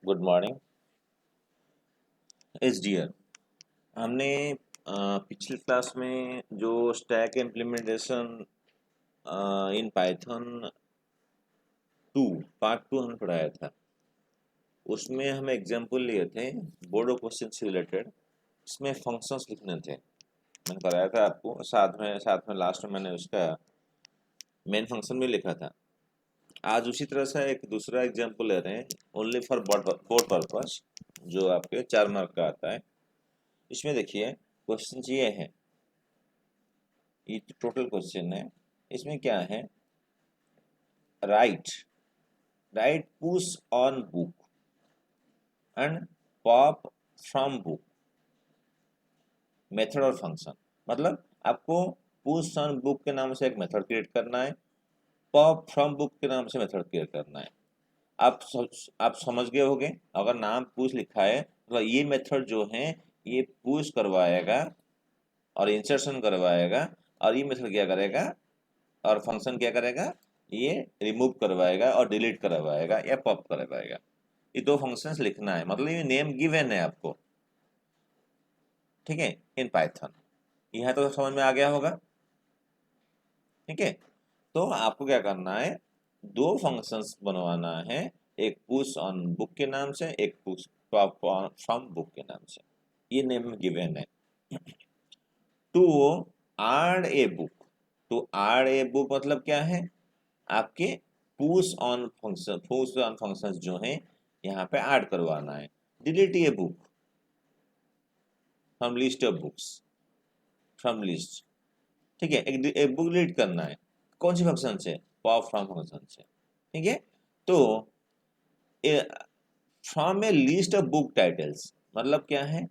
Good morning S dear. हमने पिछली class में जो stack implementation in Python 2 part 2 हमने पढ़ाया था। उसमें हम एग्जांपल लिए थे बोर्ड क्वेश्चन से रिलेटेड। इसमें फंक्शंस लिखने थे, मैंने कराया था आपको। साथ में लास्ट में मैंने उसका मेन फंक्शन भी लिखा था। आज उसी तरह से एक दूसरा एग्जांपल ले रहे हैं, ओनली फॉर बोर्ड पर्पस, जो आपके 4 मार्क का आता है। इसमें देखिए क्वेश्चन ये है, ये टोटल क्वेश्चन है। इसमें क्या है, right right push on book and pop from book, method और फंक्शन। मतलब आपको पुश ऑन बुक के नाम से एक मेथड क्रिएट करना है, पॉप फ्रॉम बुक के नाम से मेथड क्रिएट करना है। आप समझ गए होंगे। अगर नाम पुश लिखा है तो ये मेथड जो है ये पुश करवाएगा और इंसर्शन करवाएगा, और ये मेथड क्या करेगा, और फंक्शन क्या करेगा, ये रिमूव करवाएगा और डिलीट करवाएगा या पॉप करवाएगा। ये दो फंक्शंस लिखना है, मतलब ये नेम गिवन है आपको, ठीक है, इन पाइथन। यहाँ तो समझ में आ गया होगा, ठीक है। तो आपको क्या करना है, दो फंक्शंस बनवाना है, एक पुश ऑन बुक के नाम से, एक पुश पॉप फ्रॉम बुक के नाम से। ये नेम गिवन है। To add a book, to add a book मतलब क्या है, आपके पुश ऑन फंक्शंस जो हैं यहाँ पे ऐड करवाना है। Delete a book from list of books, from list, ठीक है। एक बुक डिलीट करना है, कौन सी फंक्शन से, पॉप फ्रॉम फंक्शन से, ठीक है। तो from A list of book titles मतलब क्या है,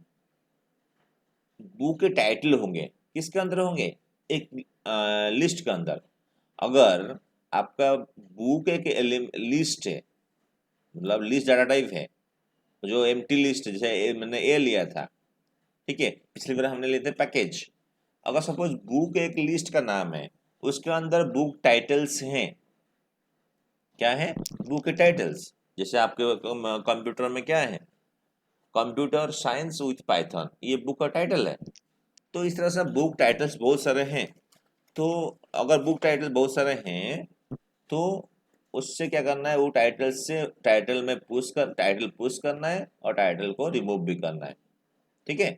बुक के टाइटल होंगे, किसके अंदर होंगे, एक लिस्ट के अंदर। अगर आपका बुक एक लिस्ट है, मतलब लिस्ट डाटा टाइप है, जो एम्प्टी लिस्ट, जैसे मैंने ए लिया था, ठीक है, पिछली बार हमने लिए थे पैकेज। अगर सपोज बुक एक लिस्ट का नाम है, उसके अंदर बुक टाइटल्स हैं, क्या है, बुक के टाइटल्स। जैसे आपके कंप्यूटर में क्या है, कंप्यूटर साइंस विथ पाइथन, ये बुक का टाइटल है। तो इस तरह से बुक टाइटल्स बहुत सारे हैं। तो अगर बुक टाइटल बहुत सारे हैं तो उससे क्या करना है, वो टाइटल से टाइटल पुश करना है और टाइटल को रिमूव भी करना है, ठीक है।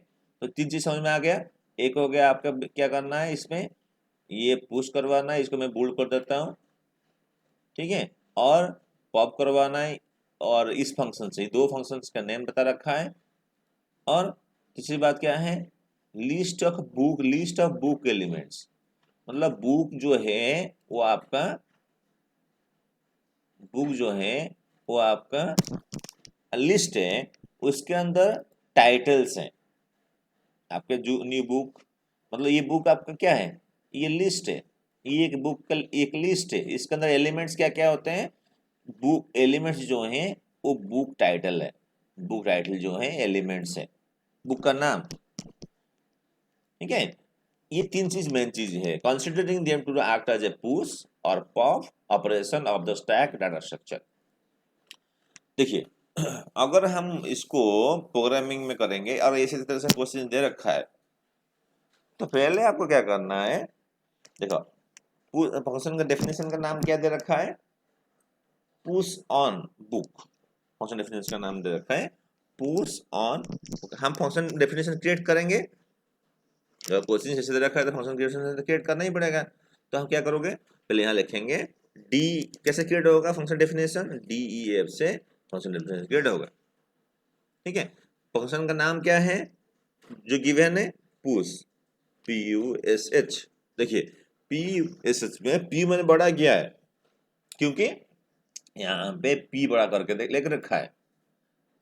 तो 3 चीज समझ में आ गया। एक हो गया आपका क्या करना है, इसमें ये पुश करवाना है, इसको मैं बोल्ड कर देता हूँ, ठीक है, और पॉप करवाना है। और इस फंक्शन से, दो फंक्शंस का नेम बता रखा है। और तीसरी बात क्या है, लिस्ट ऑफ बुक एलिमेंट्स, मतलब बुक जो है वो आपका लिस्ट है, उसके अंदर टाइटल्स हैं आपके। जो न्यू बुक, मतलब ये बुक आपका क्या है, ये लिस्ट है, ये एक बुक का एक लिस्ट है। इसके अंदर एलिमेंट्स क्या क्या होते हैं, बुक एलिमेंट्स जो हैं वो बुक टाइटल है, बुक टाइटल जो है एलिमेंट्स है, बुक का नाम, ठीक है। ये 3 चीज मेन चीज है, considering them to act as a push और pop operation of the stack data structure. देखिए अगर हम इसको प्रोग्रामिंग में करेंगे और इसी तरह से क्वेश्चन दे रखा है, तो पहले आपको क्या करना है, देखो फंक्शन का डेफिनेशन का नाम क्या दे रखा है, push on book. Function definition का नाम दे रखा है पुश ऑन। हम फंक्शन डेफिनेशन क्रिएट करेंगे, क्वेश्चन जैसे दे रखा है तो फंक्शन क्रिएट करना ही पड़ेगा। तो हम क्या करोगे, पहले यहाँ लिखेंगे डी, कैसे क्रिएट होगा फंक्शन डेफिनेशन, DEF से फंक्शन डेफिनेशन क्रिएट होगा, ठीक है। फंक्शन का नाम क्या है जो गिवन है, पुश, PUSH। देखिए PUSH में P मैंने बड़ा किया है क्योंकि यहाँ पे P बड़ा करके लेकर रखा है।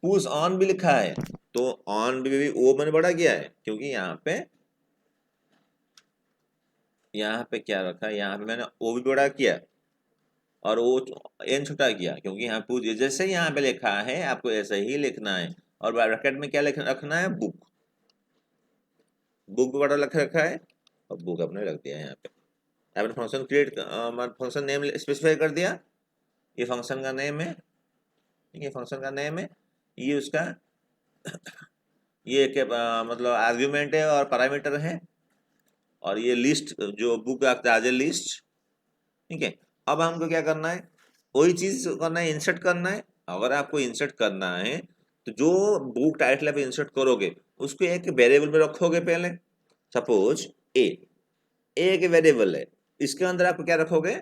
पुश ऑन भी लिखा है तो ऑन भी वो मैंने बड़ा किया है क्योंकि यहाँ पे क्या रखा है, यहाँ पे मैंने ओ भी बड़ा किया और वो एन छोटा किया, क्योंकि यहाँ पूछ जैसे यहाँ पे लिखा है आपको ऐसे ही लिखना है। और ब्रैकेट में क्या रखना है, बुक, बुक भी बड़ा लिख रखा है और बुक अपने रख दिया है यहाँ पे। आपने फंक्शन नेम स्पेसिफाई कर दिया, ये फंक्शन का नेम है, ठीक है, फंक्शन का नेम है। ये उसका ये मतलब आर्ग्यूमेंट है और पैरामीटर है, और ये लिस्ट जो बुक आज ए लिस्ट। ठीक है, अब हमको क्या करना है, वही चीज करना है, इंसर्ट करना है। अगर आपको इंसर्ट करना है तो जो बुक टाइटल पे इंसर्ट करोगे उसको एक वेरिएबल में रखोगे पहले। सपोज ए एक वेरिएबल है, इसके अंदर आप क्या रखोगे,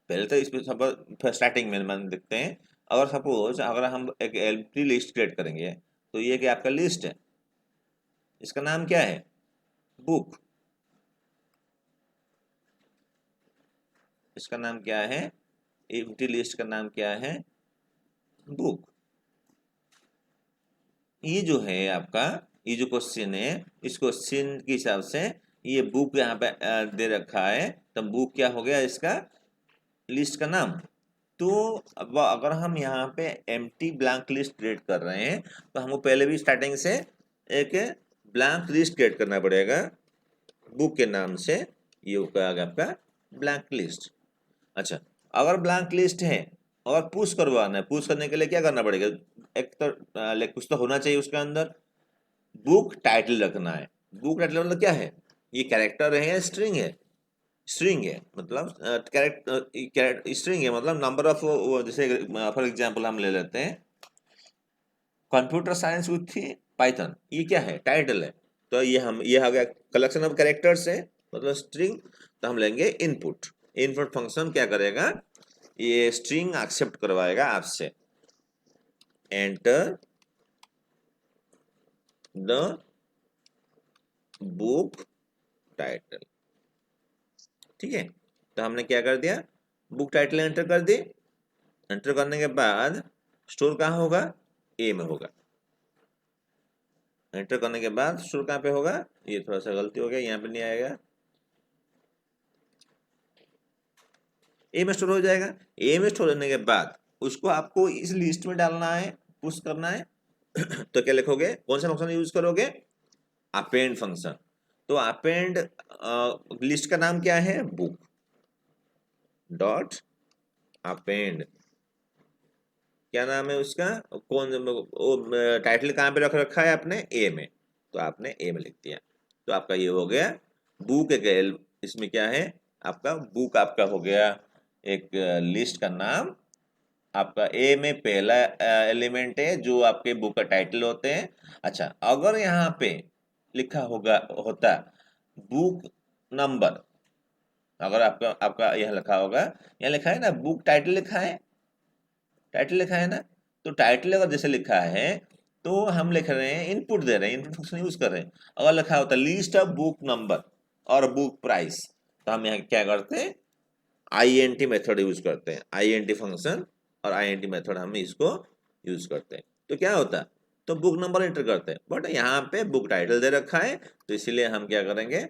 पहले तो इसमें सपोज स्टार्टिंग में मान देखते हैं। अगर सपोज अगर हम एक एम्प्टी लिस्ट क्रिएट करेंगे तो ये क्या आपका लिस्ट है, इसका नाम क्या है, बुक। इसका नाम क्या है, एम्प्टी लिस्ट का नाम क्या है, बुक। ये जो है आपका, ये जो क्वेश्चन है, इस क्वेश्चन के हिसाब से ये बुक यहाँ पे दे रखा है, तो बुक क्या हो गया इसका, लिस्ट का नाम। तो अब अगर हम यहाँ पे एम्प्टी ब्लैंक लिस्ट क्रिएट कर रहे हैं तो हमको पहले भी स्टार्टिंग से एक ब्लैंक लिस्ट क्रिएट करना पड़ेगा बुक के नाम से। ये होगा आपका ब्लैंक लिस्ट। अच्छा, अगर ब्लैंक लिस्ट है और पुश करवाना है, पुश करने के लिए क्या करना पड़ेगा, एक तो कुछ तो होना चाहिए उसके अंदर, बुक टाइटल रखना है। बुक टाइटल मतलब क्या है, ये कैरेक्टर है या स्ट्रिंग है, स्ट्रिंग है मतलब कैरेक्टर स्ट्रिंग है मतलब नंबर ऑफ, जैसे फॉर एग्जांपल हम ले लेते हैं कंप्यूटर साइंस विथ पाइथन, ये क्या है, टाइटल है। तो ये हो गया कलेक्शन ऑफ कैरेक्टर्स है मतलब स्ट्रिंग। तो हम लेंगे इनपुट, इनपुट फंक्शन क्या करेगा, ये स्ट्रिंग एक्सेप्ट करवाएगा आपसे, एंटर द बुक टाइटल। ठीक है, तो हमने क्या कर दिया, बुक टाइटल एंटर कर दी। एंटर करने के बाद स्टोर कहाँ होगा, ए में होगा। एंटर करने के बाद स्टोर कहाँ पे होगा, ये थोड़ा सा गलती हो गया, यहाँ पे नहीं आएगा, ए में स्टोर हो जाएगा। ए में स्टोर होने के बाद उसको आपको इस लिस्ट में डालना है, पुश करना है। तो क्या लिखोगे, कौन सा फंक्शन यूज करोगे, अपेंड फंक्शन। तो अपेंड लिस्ट का नाम क्या है, बुक डॉट अपेंड, क्या नाम है उसका, कौन टाइटल कहाँ पे रख रखा है आपने, ए में, तो आपने ए में लिख दिया। तो आपका ये हो गया बुक एक, इसमें क्या है आपका, बुक आपका हो गया एक लिस्ट का नाम। आपका ए में पहला एलिमेंट है जो आपके बुक का टाइटल होते हैं। अच्छा, अगर यहाँ पे लिखा होगा होता बुक नंबर, अगर आपका आपका यह लिखा होगा, यहाँ लिखा है ना बुक टाइटल लिखा है, टाइटल लिखा है ना, तो टाइटल अगर जैसे लिखा है तो हम लिख रहे हैं, इनपुट दे रहे हैं, इनपुट फंक्शन यूज कर रहे हैं। अगर लिखा होता लिस्ट ऑफ बुक नंबर और बुक प्राइस, तो हम यहाँ क्या करते हैं, आईएनटी मेथड यूज करते हैं, आईएनटी फंक्शन और आईएनटी मेथड हम इसको यूज करते हैं। तो क्या होता है, तो बुक नंबर एंटर करते हैं, बट यहाँ पे बुक टाइटल दे रखा है, तो इसीलिए हम क्या करेंगे,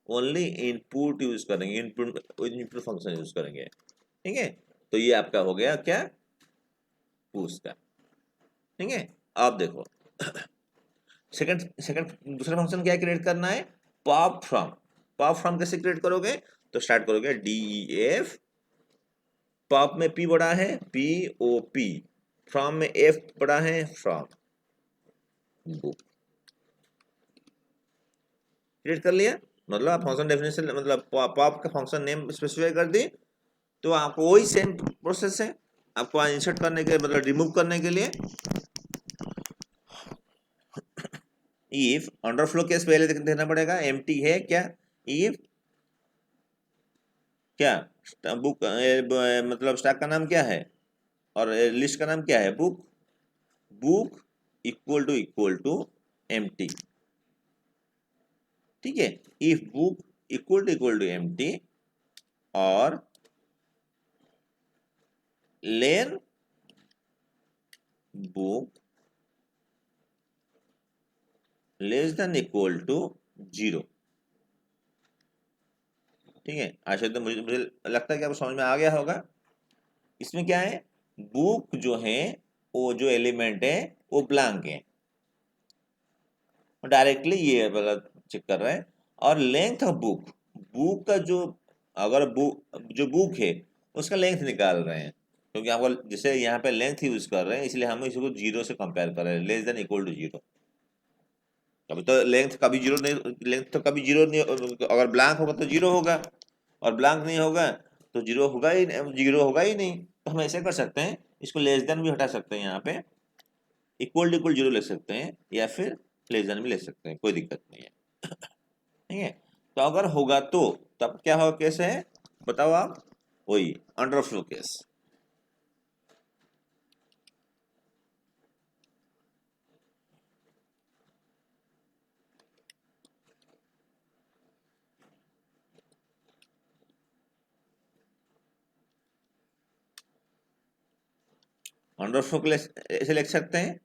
ओनली इनपुट यूज करेंगे, इनपुट फंक्शन यूज करेंगे। ठीक है, तो ये आपका हो गया क्या, पुश का। ठीक है, अब देखो सेकंड सेकंड दूसरा फंक्शन क्या क्रिएट करना है, पॉप फ्रॉम। पॉप फ्रॉम कैसे क्रिएट करोगे, तो स्टार्ट करोगे DEF, पॉप में P बड़ा है POP, फ्रॉम में F बड़ा है फ्रॉम, बुक क्रिएट कर लिया। मतलब आप फंक्शन डेफिनेशन मतलब पॉप का फंक्शन नेम स्पेसिफाई कर दी, तो आपको वही सेम प्रोसेस है, आपको इंसर्ट करने के मतलब रिमूव करने के लिए इफ अंडरफ्लो केस पहले देना पड़ेगा, एम्प्टी है क्या, इफ क्या बुक मतलब स्टैक का नाम क्या है और लिस्ट का नाम क्या है, book, book equal to empty. ठीक है, if book equal to empty और len book less than equal to 0। ठीक है, आशा तो मुझे लगता है कि आपको समझ में आ गया होगा। इसमें क्या है, बुक जो है वो जो एलिमेंट है वो ब्लैंक है, डायरेक्टली ये चेक कर रहे हैं। और लेंथ ऑफ बुक, बुक का जो अगर बुक जो बुक है उसका लेंथ निकाल रहे हैं, क्योंकि आपको जैसे यहाँ पे लेंथ यूज कर रहे हैं, इसलिए हम इसको जीरो से कंपेयर कर रहे हैं, less than equal to zero. कभी तो लेंथ कभी जीरो नहीं, लेंथ तो कभी जीरो नहीं, अगर ब्लैंक होगा तो जीरो होगा, और ब्लैंक नहीं होगा तो जीरो होगा ही, जीरो होगा ही नहीं। तो हम ऐसे कर सकते हैं, इसको लेस देन भी हटा सकते हैं, यहाँ पे इक्वल टू इक्वल जीरो ले सकते हैं, या फिर लेस देन भी ले सकते हैं, कोई दिक्कत नहीं है। ठीक है, तो अगर होगा तो तब क्या होगा, केस है बताओ आप, वही अंडरफ्लो केस। अंडरफ्लो के लिए ऐसे लिख सकते हैं,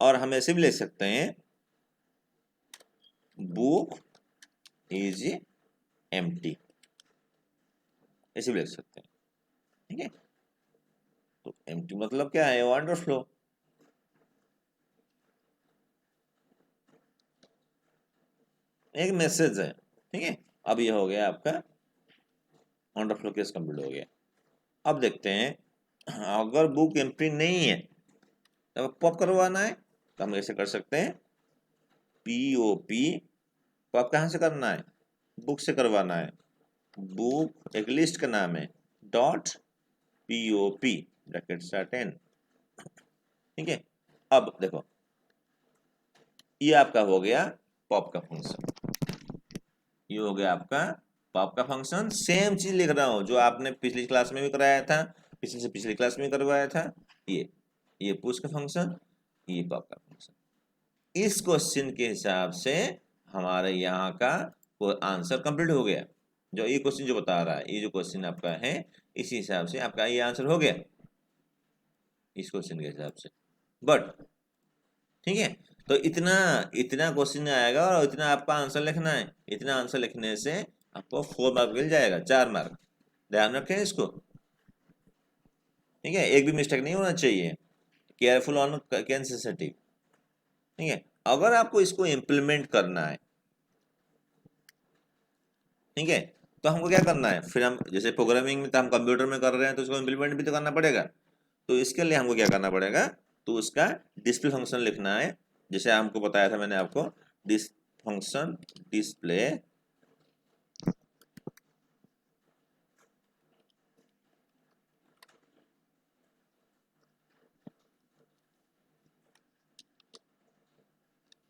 और हम ऐसे भी ले सकते हैं, बुक इज एम्प्टी, ऐसे भी लिख सकते हैं। ठीक है, तो एम्प्टी मतलब क्या है, अंडरफ्लो। एक मैसेज है। ठीक है, अब ये हो गया आपका अंडरफ्लो केस कंप्लीट हो गया। अब देखते हैं, अगर बुक एम्प्टी नहीं है तो पॉप करवाना है, तो हम ऐसे कर सकते हैं, POP। पॉप कहाँ से करना है, बुक से करवाना है, बुक एक लिस्ट का नाम है, dot POP bracket start an. ठीक है, अब देखो ये आपका हो गया पॉप का फंक्शन, ये हो गया आपका पॉप का फंक्शन। सेम चीज लिख रहा हूं जो आपने पिछली क्लास में भी कराया था, पिछली से पिछली क्लास में करवाया था, ये पुश का फंक्शन, ये पॉप का फंक्शन। इस क्वेश्चन के हिसाब से हमारे यहाँ का आंसर कंप्लीट हो गया। जो ये क्वेश्चन जो बता रहा है, ये जो क्वेश्चन आपका है, इसी हिसाब से आपका ये आंसर हो गया, इस क्वेश्चन के हिसाब से। बट ठीक है, तो इतना इतना क्वेश्चन आएगा और इतना आपका आंसर लिखना है। इतना आंसर लिखने से आपको 4 मार्क मिल जाएगा, 4 मार्क। ध्यान रखें इसको। ठीक है, एक भी मिस्टेक नहीं होना चाहिए, केयरफुल ऑन कैन सेंसिटिव। ठीक है, अगर आपको इसको इम्प्लीमेंट करना है, ठीक है, तो हमको क्या करना है, फिर हम जैसे प्रोग्रामिंग में तो हम कंप्यूटर में कर रहे हैं, तो इसको इम्प्लीमेंट भी तो करना पड़ेगा। तो इसके लिए हमको क्या करना पड़ेगा, तो उसका डिस्प्ले फंक्शन लिखना है। जैसे हमको बताया था मैंने आपको, दिस फंक्शन डिस्प्ले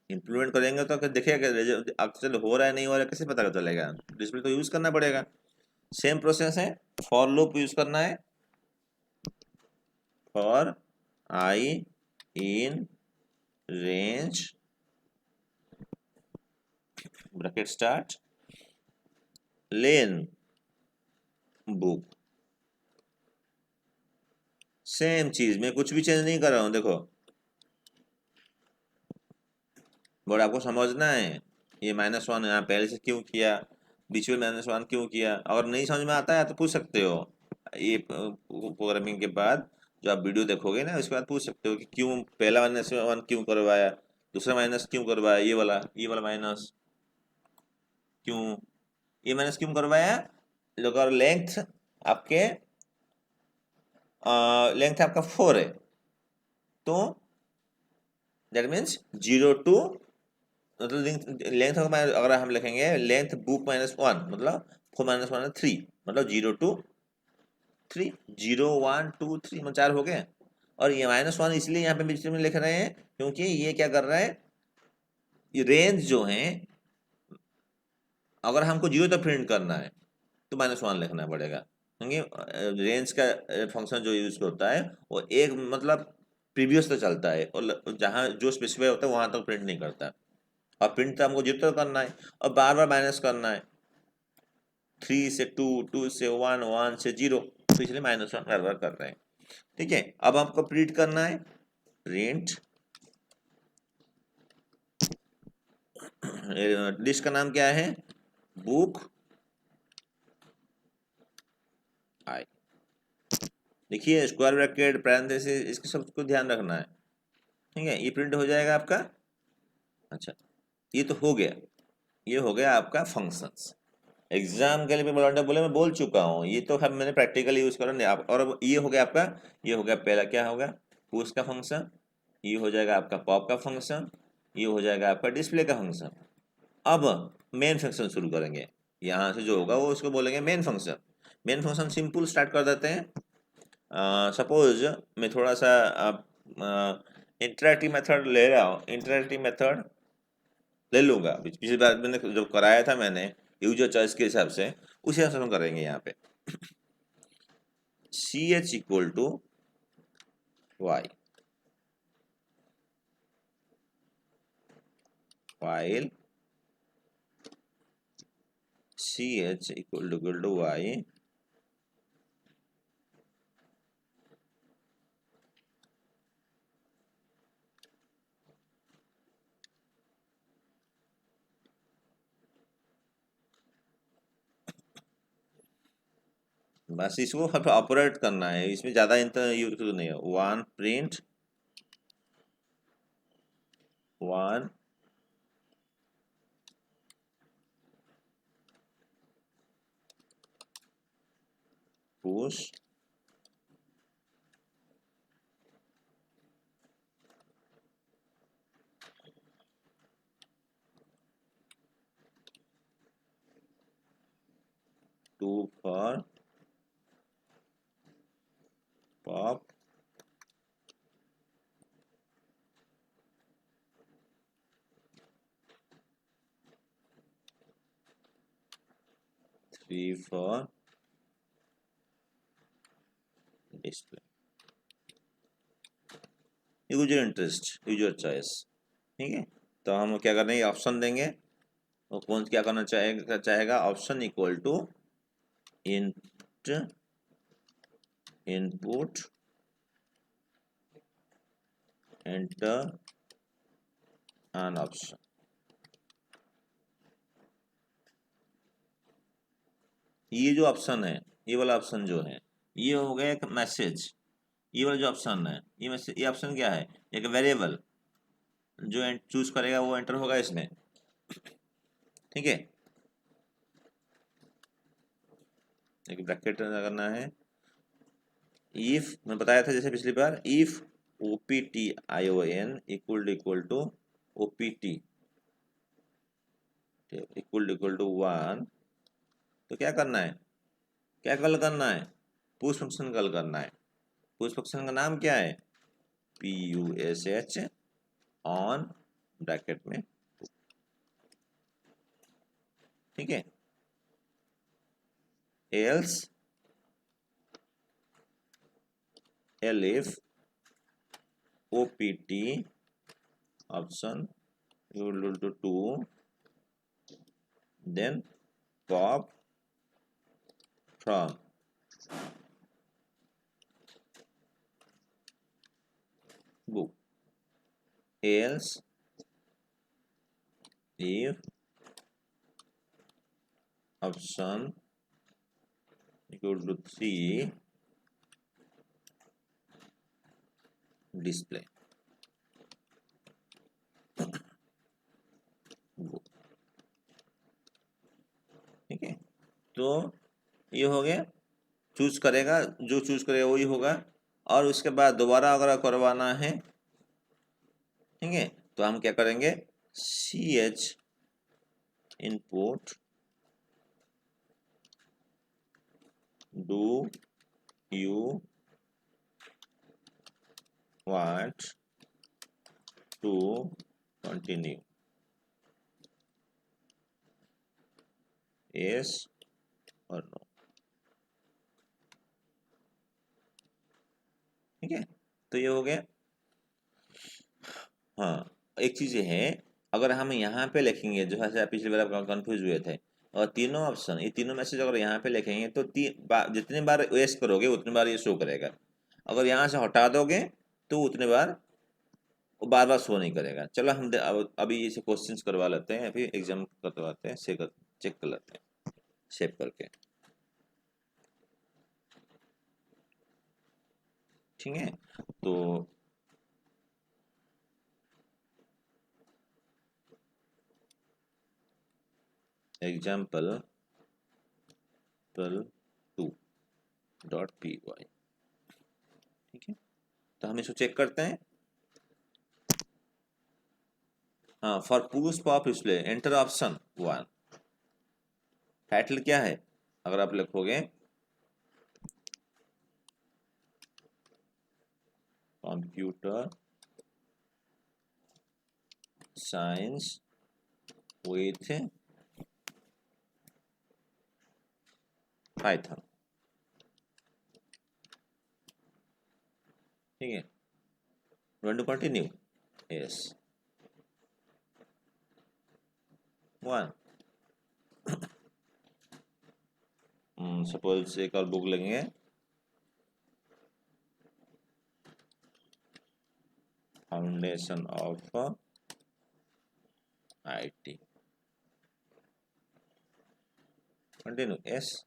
इम्प्लीमेंट करेंगे तो देखिएगा एक्चुअल हो रहा है नहीं हो रहा है, कैसे पता चलेगा, डिस्प्ले तो यूज करना पड़ेगा। सेम प्रोसेस है, फॉर लूप यूज करना है, for I in range bracket start lane book. Same चीज, मैं कुछ भी चेंज नहीं कर रहा हूं, देखो बट आपको समझना है, ये -1 यहाँ पहले से क्यों किया, बीच में -1 क्यों किया। अगर नहीं समझ में आता है तो पूछ सकते हो, ये प्रोग्रामिंग के बाद जो आप वीडियो देखोगे ना, उसके बाद पूछ सकते हो कि क्यों पहला -1 क्यों करवाया, दूसरा माइनस क्यों करवाया, ये वाला माइनस क्यों, ये माइनस क्यों करवाया। अगर लेंथ आपका 4 है, तो दैट मीन्स 0 टू, मतलब लेंथ अगर हम लिखेंगे लेंथ बुक -1 मतलब 4 -1 3, मतलब 0 टू 3, 0 1 2 3 मतलब 4 हो गए। और ये -1 इसलिए यहाँ पे बीच में लिख रहे हैं क्योंकि ये क्या कर रहा है, ये रेंज जो है, अगर हमको 0 तक प्रिंट करना है तो -1 लिखना पड़ेगा, क्योंकि रेंज का फंक्शन जो यूज होता है वो एक मतलब प्रीवियस तक चलता है, और जहाँ जो स्पेसिफाई होता है वहां तक प्रिंट नहीं करता। और प्रिंट तो हमको 0 तक करना है, और बार बार माइनस करना है, 3 से 2, 2 से 1, 1 से 0, तो इसलिए -1 बार बार कर रहे हैं। ठीक है, अब आपको प्रिंट करना है, प्रिंट लिस्ट का नाम क्या है, बुक आई। देखिए स्क्वायर ब्रैकेट पैरेंथेसिस इसके सबको ध्यान रखना है। ठीक है, ये प्रिंट हो जाएगा आपका। अच्छा, ये तो हो गया, ये हो गया आपका फंक्शंस। एग्जाम के लिए भी बड़ा बोले, मैं बोल चुका हूँ, ये तो हम मैंने प्रैक्टिकली यूज करा नहीं आप। और अब ये हो गया आपका, ये हो गया पहला क्या होगा, पुश का फंक्शन, ये हो जाएगा आपका पॉप का फंक्शन, ये हो जाएगा आपका डिस्प्ले का फंक्शन। अब मेन फंक्शन शुरू करेंगे, यहाँ से जो होगा वो उसको बोलेंगे main function. Main function simple start कर देते हैं। सपोज मैं थोड़ा सा इंटरेक्टिव मेथड ले रहा हूँ, इंटरेक्टिव मेथड ले लूँगा। पिछली बार मैंने जब कराया था मैंने यूजर चॉइस के हिसाब से, उसी हिसाब से हम करेंगे यहाँ पे। C H equal to Y, file C H equal to Y, बस इसको ऑपरेट करना है, इसमें ज़्यादा इंटर यूज नहीं है। One print one push two for pop, three for display. User interest, user choice, ठीक है। तो हम क्या करना है, ऑप्शन देंगे, और कौन क्या करना चाहेगा option equal to int input enter an option. ये जो ऑप्शन है, ये वाला ऑप्शन जो है, ये हो गया एक मैसेज। ये वाला जो ऑप्शन है, ये मैसेज, ये ऑप्शन क्या है, एक वेरिएबल जो चूज करेगा वो एंटर होगा इसमें, ठीक है। एक ब्रैकेट करना है। इफ मैं बताया था जैसे पिछली बार, if OPTION equal to OPT equal to 1, तो क्या करना है, क्या कॉल करना है, पुश फंक्शन कॉल करना है। पुश फंक्शन का नाम क्या है, PUSH ऑन ब्रैकेट में, ठीक है। Else elif OPT option equal to 2, then pop from book, else if option equal to 3 display book, ठीक है। तो ये हो गया, चूज करेगा, जो चूज करेगा वही होगा। और उसके बाद दोबारा अगर करवाना है, ठीक है, तो हम क्या करेंगे, CH input do you want to continue, yes or no, ठीक है। तो ये हो गया। हाँ, एक चीज ये है, अगर हम यहाँ पे लिखेंगे, जो है पिछली बार आप कंफ्यूज हुए थे, और तीनों ऑप्शन, ये तीनों मैसेज अगर यहाँ पे लिखेंगे तो जितने बार वेस्ट करोगे उतने बार ये शो करेगा। अगर यहाँ से हटा दोगे तो उतने बार वो बार बार शो नहीं करेगा। चलो हम अभी ये क्वेश्चंस करवा लेते हैं, अभी एग्जाम करवाते हैं, चेक कर लेते हैं सेव करके, ठीक है। तो एग्जाम्पल sample2.py। ठीक है, तो हम इसको चेक करते हैं। हाँ, for push pop display enter option 1। Title क्या है, अगर आप लिखोगे कंप्यूटर साइंस विथ पाइथन, ठीक है, want to continue, yes 1। Suppose एक और बुक लेंगे, foundation of IT, continue yes.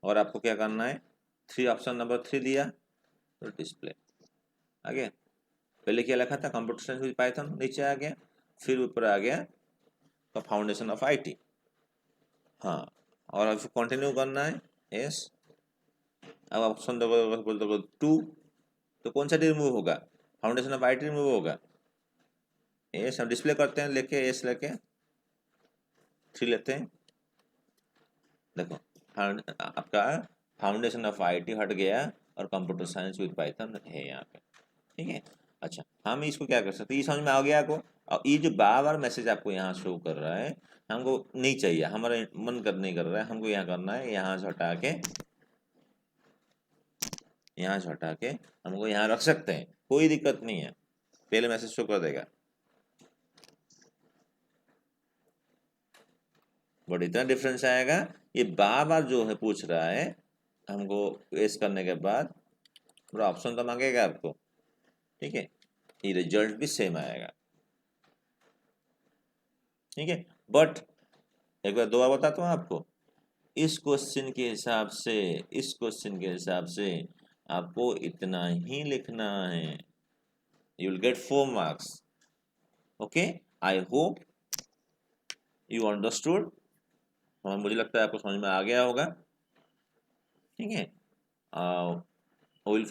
और आपको क्या करना है, 3 ऑप्शन नंबर 3 दिया तो डिस्प्ले आ गया। पहले क्या लिखा था, कंप्यूटर साइंस विद पाइथन, नीचे आ गया, फिर ऊपर आ गया तो फाउंडेशन ऑफ आईटी। हाँ, और अब कंटिन्यू करना है यस। अब ऑप्शन बोल दो 2, तो कौन सा रिमूव होगा, फाउंडेशन ऑफ आईटी रिमूव होगा, यस। हम डिस्प्ले करते हैं लेके यस लेके 3 लेते हैं, देखो आपका फाउंडेशन ऑफ आईटी हट गया और कंप्यूटर साइंस विद पाइथन है यहाँ पे, ठीक है। अच्छा, हम इसको क्या कर सकते हैं, ये समझ में आ गया आपको। और ये जो बार बार मैसेज आपको यहाँ शो कर रहा है, हमको नहीं चाहिए, हमारा मन कर नहीं कर रहा है, हमको यहाँ करना है, यहाँ से हटा के, यहाँ से हटा के हमको यहाँ रख सकते हैं, कोई दिक्कत नहीं है, पहले मैसेज शो कर देगा। बट इतना डिफरेंस आएगा, ये बार बार जो है पूछ रहा है हमको, एस करने के बाद पूरा ऑप्शन तो मांगेगा आपको, ठीक है, ये रिजल्ट भी सेम आएगा, ठीक है। बट एक बार दो बार बताता हूँ आपको, इस क्वेश्चन के हिसाब से, इस क्वेश्चन के हिसाब से आपको इतना ही लिखना है, you will get 4 marks. Okay, I hope you understood, मुझे लगता है आपको समझ में आ गया होगा, ठीक है। विल